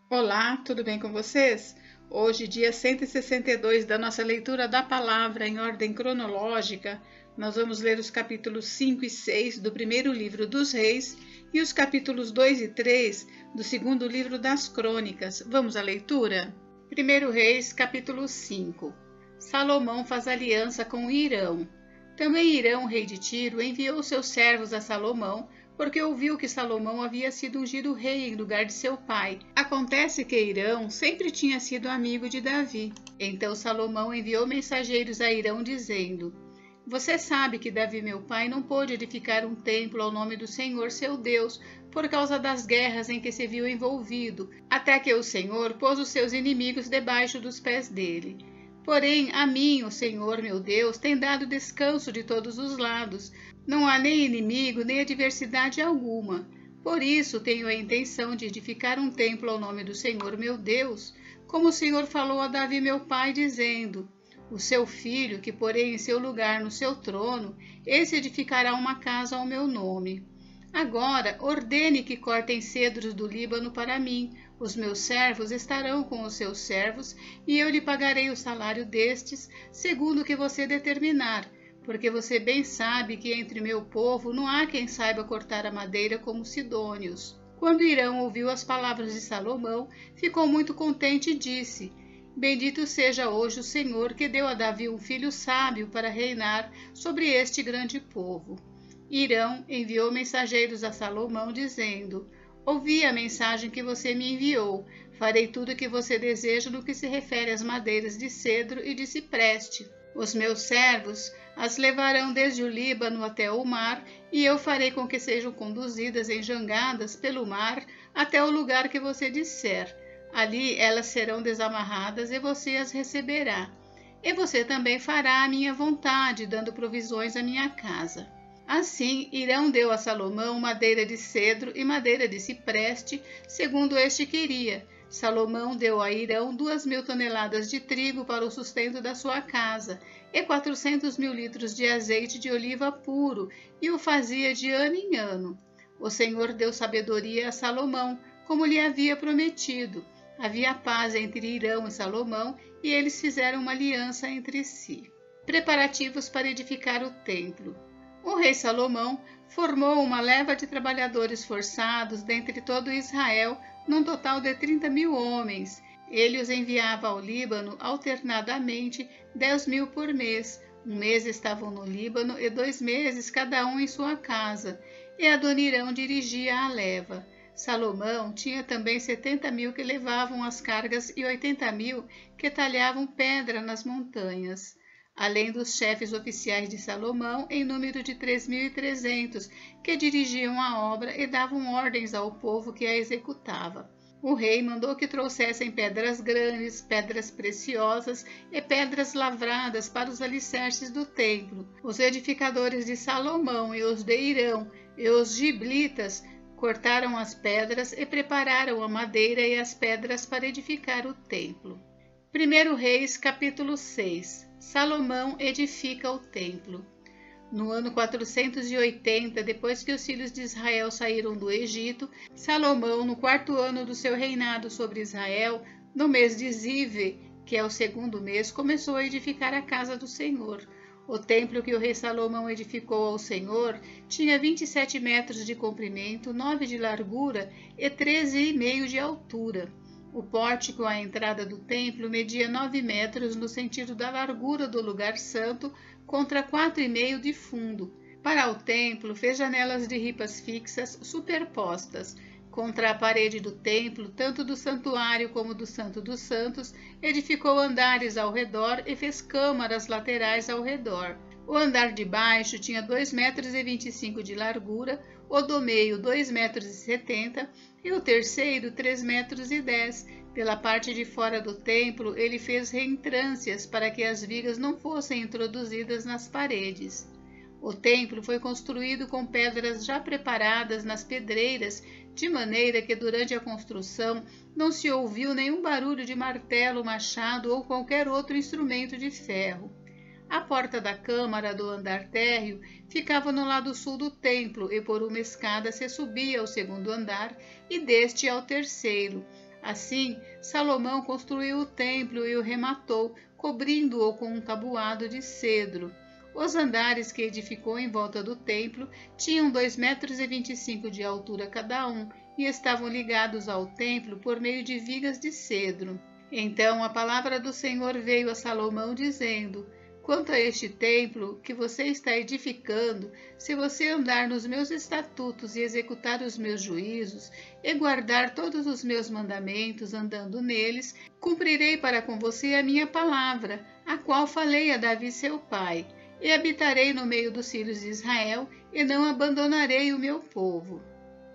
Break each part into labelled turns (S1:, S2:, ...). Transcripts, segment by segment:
S1: Olá, tudo bem com vocês? Hoje, dia 162 da nossa leitura da palavra em ordem cronológica, nós vamos ler os capítulos 5 e 6 do primeiro livro dos Reis e os capítulos 2 e 3 do segundo livro das Crônicas. Vamos à leitura? 1 Reis, capítulo 5. Salomão faz aliança com Hirão. Também Hirão, rei de Tiro, enviou seus servos a Salomão, porque ouviu que Salomão havia sido ungido rei em lugar de seu pai. Acontece que Hirão sempre tinha sido amigo de Davi. Então Salomão enviou mensageiros a Hirão dizendo: Você sabe que Davi meu pai não pôde edificar um templo ao nome do Senhor seu Deus, por causa das guerras em que se viu envolvido, até que o Senhor pôs os seus inimigos debaixo dos pés dele. Porém, a mim, o Senhor meu Deus, tem dado descanso de todos os lados. Não há nem inimigo, nem adversidade alguma. Por isso, tenho a intenção de edificar um templo ao nome do Senhor meu Deus, como o Senhor falou a Davi meu pai, dizendo: O seu filho, que porém em seu lugar no seu trono, esse edificará uma casa ao meu nome. Agora, ordene que cortem cedros do Líbano para mim. Os meus servos estarão com os seus servos, e eu lhe pagarei o salário destes, segundo o que você determinar, porque você bem sabe que entre meu povo não há quem saiba cortar a madeira como os sidônios. Quando Hirão ouviu as palavras de Salomão, ficou muito contente e disse: Bendito seja hoje o Senhor, que deu a Davi um filho sábio para reinar sobre este grande povo. Hirão enviou mensageiros a Salomão, dizendo: Ouvi a mensagem que você me enviou. Farei tudo o que você deseja no que se refere às madeiras de cedro e de cipreste. Os meus servos as levarão desde o Líbano até o mar, e eu farei com que sejam conduzidas em jangadas pelo mar até o lugar que você disser. Ali elas serão desamarradas e você as receberá. E você também fará a minha vontade, dando provisões à minha casa. Assim, Hirão deu a Salomão madeira de cedro e madeira de cipreste, segundo este queria. Salomão deu a Hirão 2.000 toneladas de trigo para o sustento da sua casa, e 400.000 litros de azeite de oliva puro, e o fazia de ano em ano. O Senhor deu sabedoria a Salomão, como lhe havia prometido. Havia paz entre Hirão e Salomão, e eles fizeram uma aliança entre si. Preparativos para edificar o templo. O rei Salomão formou uma leva de trabalhadores forçados dentre todo Israel, num total de 30.000 homens. Ele os enviava ao Líbano alternadamente, 10.000 por mês. Um mês estavam no Líbano e 2 meses cada um em sua casa. E Adonirão dirigia a leva. Salomão tinha também 70.000 que levavam as cargas e 80.000 que talhavam pedra nas montanhas, além dos chefes oficiais de Salomão, em número de 3.300, que dirigiam a obra e davam ordens ao povo que a executava. O rei mandou que trouxessem pedras grandes, pedras preciosas e pedras lavradas para os alicerces do templo. Os edificadores de Salomão e os de Hirão e os giblitas cortaram as pedras e prepararam a madeira e as pedras para edificar o templo. 1 Reis, capítulo 6. Salomão edifica o templo. No ano 480, depois que os filhos de Israel saíram do Egito, Salomão, no 4º ano do seu reinado sobre Israel, no mês de Zive, que é o 2º mês, começou a edificar a casa do Senhor. O templo que o rei Salomão edificou ao Senhor tinha 27 metros de comprimento, 9 de largura e 13,5 de altura. O pórtico à entrada do templo media 9 metros no sentido da largura do lugar santo contra 4,5 de fundo. Para o templo, fez janelas de ripas fixas superpostas. Contra a parede do templo, tanto do santuário como do Santo dos Santos, edificou andares ao redor e fez câmaras laterais ao redor. O andar de baixo tinha 2,25 metros de largura, o do meio 2,70 metros e o terceiro 3,10 metros. Pela parte de fora do templo, ele fez reentrâncias para que as vigas não fossem introduzidas nas paredes. O templo foi construído com pedras já preparadas nas pedreiras, de maneira que durante a construção não se ouviu nenhum barulho de martelo, machado ou qualquer outro instrumento de ferro. A porta da câmara do andar térreo ficava no lado sul do templo e por uma escada se subia ao 2º andar e deste ao 3º. Assim, Salomão construiu o templo e o rematou, cobrindo-o com um tabuado de cedro. Os andares que edificou em volta do templo tinham 2,25 metros de altura cada um e estavam ligados ao templo por meio de vigas de cedro. Então a palavra do Senhor veio a Salomão dizendo: quanto a este templo que você está edificando, se você andar nos meus estatutos e executar os meus juízos, e guardar todos os meus mandamentos, andando neles, cumprirei para com você a minha palavra, a qual falei a Davi seu pai, e habitarei no meio dos filhos de Israel, e não abandonarei o meu povo.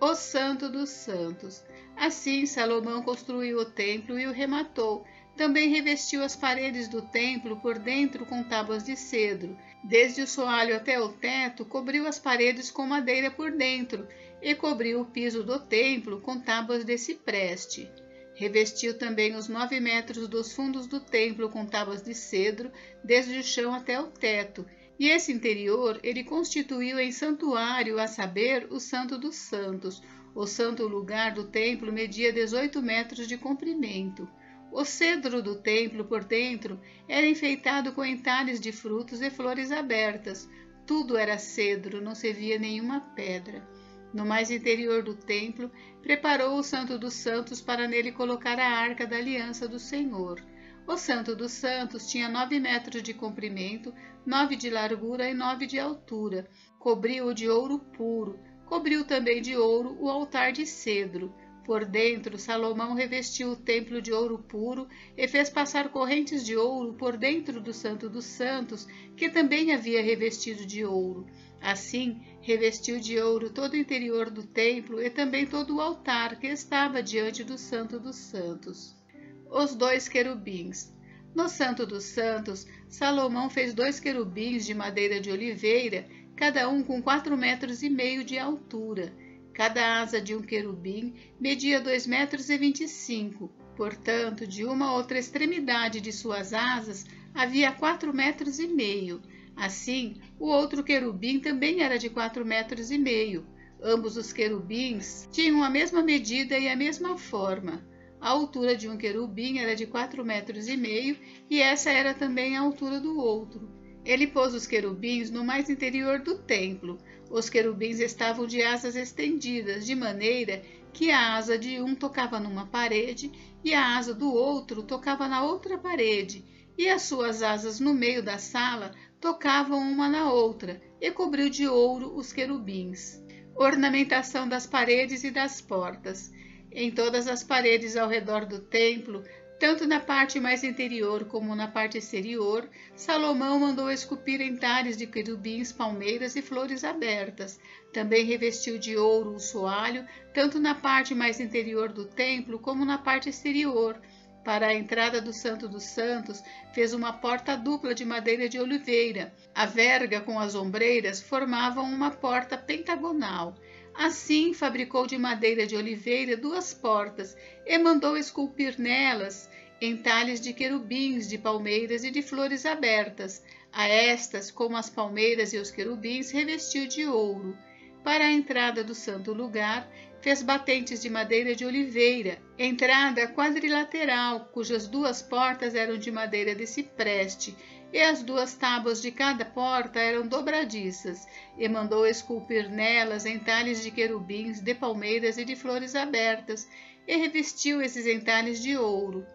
S1: O Santo dos Santos. Assim Salomão construiu o templo e o rematou. Também revestiu as paredes do templo por dentro com tábuas de cedro. Desde o soalho até o teto, cobriu as paredes com madeira por dentro, e cobriu o piso do templo com tábuas de cipreste. Revestiu também os 9 metros dos fundos do templo com tábuas de cedro, desde o chão até o teto. E esse interior ele constituiu em santuário, a saber, o Santo dos Santos. O santo lugar do templo media 18 metros de comprimento. O cedro do templo por dentro era enfeitado com entalhes de frutos e flores abertas. Tudo era cedro, não se via nenhuma pedra. No mais interior do templo, preparou o Santo dos Santos para nele colocar a arca da aliança do Senhor. O Santo dos Santos tinha 9 metros de comprimento, 9 de largura e 9 de altura. Cobriu-o de ouro puro. Cobriu também de ouro o altar de cedro. Por dentro, Salomão revestiu o templo de ouro puro e fez passar correntes de ouro por dentro do Santo dos Santos, que também havia revestido de ouro. Assim, revestiu de ouro todo o interior do templo e também todo o altar que estava diante do Santo dos Santos. Os 2 querubins. No Santo dos Santos, Salomão fez 2 querubins de madeira de oliveira, cada um com 4,5 metros de altura. Cada asa de um querubim media 2,25 metros, portanto, de uma a outra extremidade de suas asas havia 4,5 metros. Assim, o outro querubim também era de 4,5 metros. Ambos os querubins tinham a mesma medida e a mesma forma. A altura de um querubim era de 4,5 metros e essa era também a altura do outro. Ele pôs os querubins no mais interior do templo. Os querubins estavam de asas estendidas, de maneira que a asa de um tocava numa parede e a asa do outro tocava na outra parede, e as suas asas no meio da sala tocavam uma na outra, e cobriu de ouro os querubins. Ornamentação das paredes e das portas. Em todas as paredes ao redor do templo, tanto na parte mais interior como na parte exterior, Salomão mandou esculpir entalhes de querubins, palmeiras e flores abertas. Também revestiu de ouro o soalho, tanto na parte mais interior do templo como na parte exterior. Para a entrada do Santo dos Santos, fez uma porta dupla de madeira de oliveira. A verga com as ombreiras formavam uma porta pentagonal. Assim, fabricou de madeira de oliveira 2 portas e mandou esculpir nelas entalhes de querubins, de palmeiras e de flores abertas. A estas, como as palmeiras e os querubins, revestiu de ouro. Para a entrada do santo lugar, fez batentes de madeira de oliveira, entrada quadrilateral, cujas 2 portas eram de madeira de cipreste, e as 2 tábuas de cada porta eram dobradiças, e mandou esculpir nelas entalhes de querubins, de palmeiras e de flores abertas, e revestiu esses entalhes de ouro.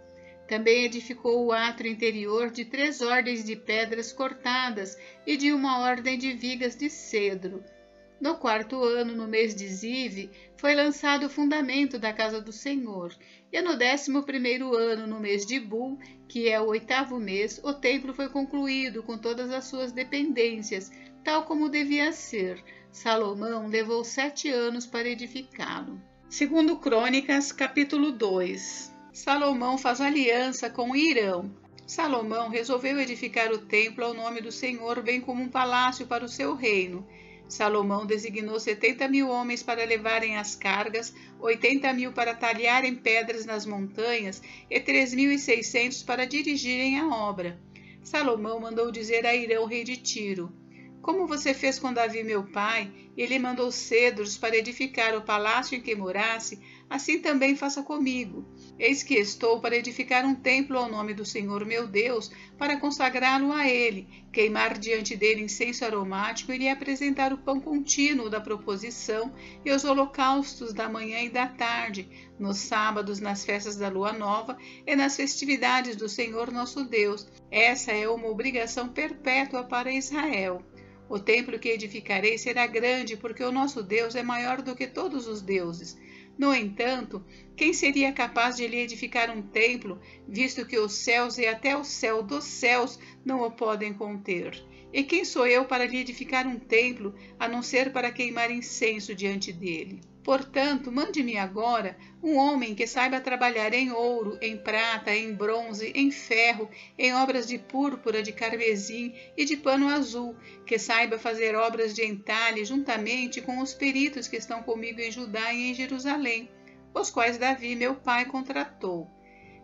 S1: Também edificou o átrio interior de 3 ordens de pedras cortadas e de uma ordem de vigas de cedro. No 4º ano, no mês de Zive, foi lançado o fundamento da casa do Senhor, e no 11º ano, no mês de Bul, que é o 8º mês, o templo foi concluído com todas as suas dependências, tal como devia ser. Salomão levou 7 anos para edificá-lo. Segundo Crônicas, capítulo 2. Salomão faz aliança com Hirão. Salomão resolveu edificar o templo ao nome do Senhor, bem como um palácio para o seu reino. Salomão designou 70.000 homens para levarem as cargas, 80.000 para talharem pedras nas montanhas e 3.600 para dirigirem a obra. Salomão mandou dizer a Hirão, rei de Tiro: como você fez com Davi meu pai, ele mandou cedros para edificar o palácio em que morasse, assim também faça comigo. Eis que estou para edificar um templo ao nome do Senhor meu Deus, para consagrá-lo a ele, queimar diante dele incenso aromático e lhe apresentar o pão contínuo da proposição e os holocaustos da manhã e da tarde, nos sábados, nas festas da lua nova e nas festividades do Senhor nosso Deus. Essa é uma obrigação perpétua para Israel. O templo que edificarei será grande, porque o nosso Deus é maior do que todos os deuses. No entanto, quem seria capaz de lhe edificar um templo, visto que os céus e até o céu dos céus não o podem conter? E quem sou eu para lhe edificar um templo, a não ser para queimar incenso diante dele? Portanto, mande-me agora um homem que saiba trabalhar em ouro, em prata, em bronze, em ferro, em obras de púrpura, de carmesim e de pano azul, que saiba fazer obras de entalhe juntamente com os peritos que estão comigo em Judá e em Jerusalém, os quais Davi, meu pai, contratou.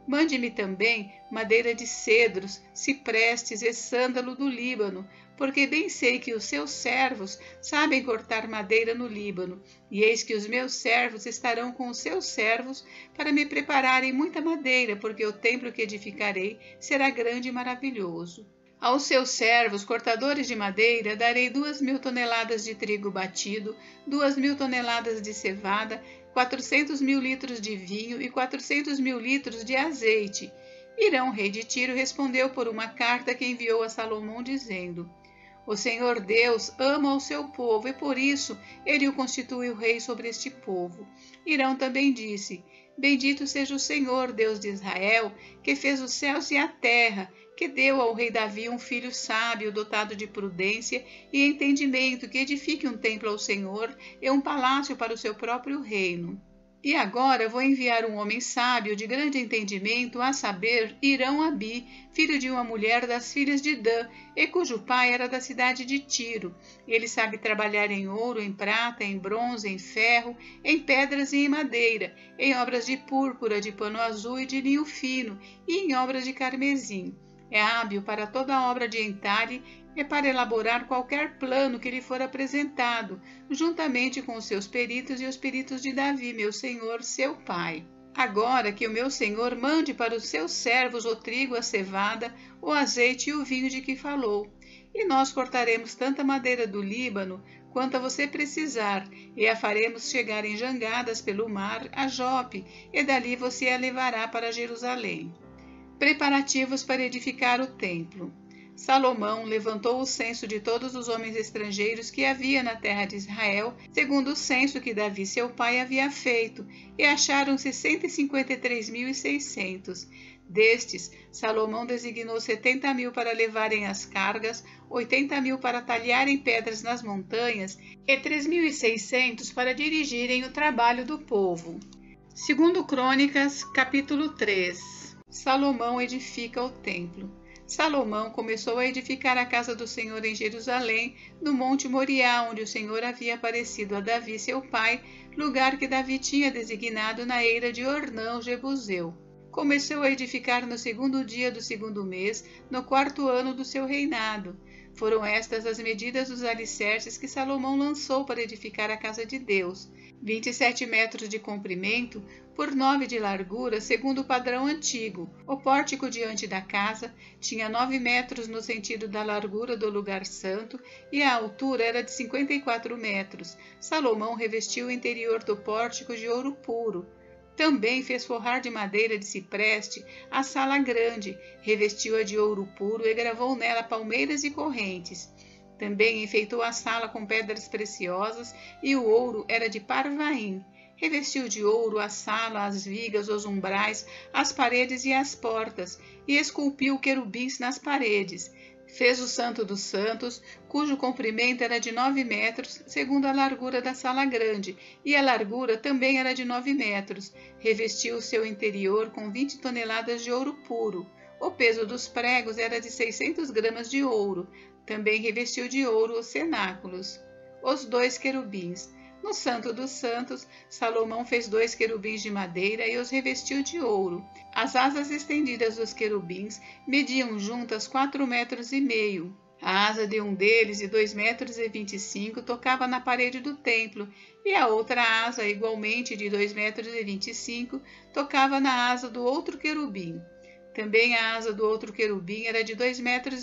S1: Mande-me também madeira de cedros, ciprestes e sândalo do Líbano, porque bem sei que os seus servos sabem cortar madeira no Líbano, e eis que os meus servos estarão com os seus servos para me prepararem muita madeira, porque o templo que edificarei será grande e maravilhoso. Aos seus servos, cortadores de madeira, darei 2.000 toneladas de trigo batido, 2.000 toneladas de cevada, 400.000 litros de vinho e 400.000 litros de azeite. Hirão, rei de Tiro, respondeu por uma carta que enviou a Salomão, dizendo: O Senhor Deus ama o seu povo, e por isso ele o constituiu rei sobre este povo. Hirão também disse: Bendito seja o Senhor, Deus de Israel, que fez os céus e a terra, que deu ao rei Davi um filho sábio, dotado de prudência e entendimento, que edifique um templo ao Senhor e um palácio para o seu próprio reino. E agora vou enviar um homem sábio, de grande entendimento, a saber, Hirão-Abi, filho de uma mulher das filhas de Dan, e cujo pai era da cidade de Tiro. Ele sabe trabalhar em ouro, em prata, em bronze, em ferro, em pedras e em madeira, em obras de púrpura, de pano azul e de linho fino, e em obras de carmesim. É hábil para toda obra de entalhe e para elaborar qualquer plano que lhe for apresentado, juntamente com os seus peritos e os peritos de Davi, meu senhor, seu pai. Agora que o meu senhor mande para os seus servos o trigo, a cevada, o azeite e o vinho de que falou. E nós cortaremos tanta madeira do Líbano quanto você precisar, e a faremos chegar em jangadas pelo mar a Jope, e dali você a levará para Jerusalém. Preparativos para edificar o templo. Salomão levantou o censo de todos os homens estrangeiros que havia na terra de Israel, segundo o censo que Davi seu pai havia feito, e acharam-se 153.600. Destes, Salomão designou 70.000 para levarem as cargas, 80.000 para talharem pedras nas montanhas e 3.600 para dirigirem o trabalho do povo. Segundo Crônicas, capítulo 3. Salomão edifica o templo. Salomão começou a edificar a casa do Senhor em Jerusalém, no Monte Moriá, onde o Senhor havia aparecido a Davi, seu pai, lugar que Davi tinha designado na eira de Ornão, Jebuseu. Começou a edificar no 2º dia do 2º mês, no 4º ano do seu reinado. Foram estas as medidas dos alicerces que Salomão lançou para edificar a casa de Deus: 27 metros de comprimento, por 9 de largura, segundo o padrão antigo. O pórtico diante da casa tinha 9 metros no sentido da largura do lugar santo, e a altura era de 54 metros. Salomão revestiu o interior do pórtico de ouro puro. Também fez forrar de madeira de cipreste a sala grande, revestiu-a de ouro puro e gravou nela palmeiras e correntes. Também enfeitou a sala com pedras preciosas, e o ouro era de Parvaim. Revestiu de ouro a sala, as vigas, os umbrais, as paredes e as portas, e esculpiu querubins nas paredes. Fez o Santo dos Santos, cujo comprimento era de 9 metros, segundo a largura da sala grande, e a largura também era de 9 metros. Revestiu o seu interior com 20 toneladas de ouro puro. O peso dos pregos era de 600 gramas de ouro. Também revestiu de ouro os cenáculos. Os 2 querubins. No Santo dos Santos, Salomão fez 2 querubins de madeira e os revestiu de ouro. As asas estendidas dos querubins mediam juntas 4,5 metros. A asa de um deles, de 2,25 metros, tocava na parede do templo, e a outra asa, igualmente de 2,25 metros, tocava na asa do outro querubim. Também a asa do outro querubim era de 2,25 metros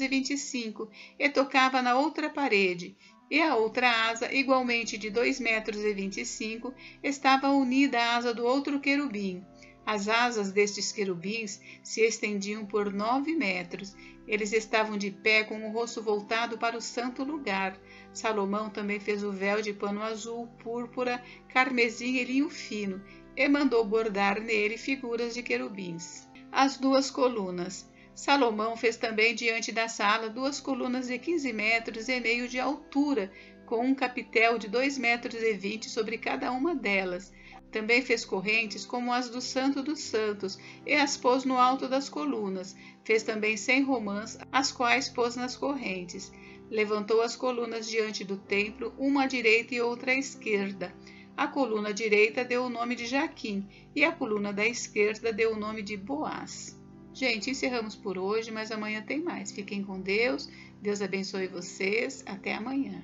S1: e tocava na outra parede, e a outra asa, igualmente de 2,25 metros, estava unida à asa do outro querubim. As asas destes querubins se estendiam por 9 metros. Eles estavam de pé com o rosto voltado para o santo lugar. Salomão também fez o véu de pano azul, púrpura, carmesim e linho fino, e mandou bordar nele figuras de querubins. As 2 colunas. Salomão fez também diante da sala 2 colunas de 15,5 metros de altura, com um capitel de 2,20 metros sobre cada uma delas. Também fez correntes como as do Santo dos Santos, e as pôs no alto das colunas. Fez também 100 romãs, as quais pôs nas correntes. Levantou as colunas diante do templo, uma à direita e outra à esquerda. A coluna direita deu o nome de Jaquim, e a coluna da esquerda deu o nome de Boaz. Gente, encerramos por hoje, mas amanhã tem mais. Fiquem com Deus, Deus abençoe vocês, até amanhã.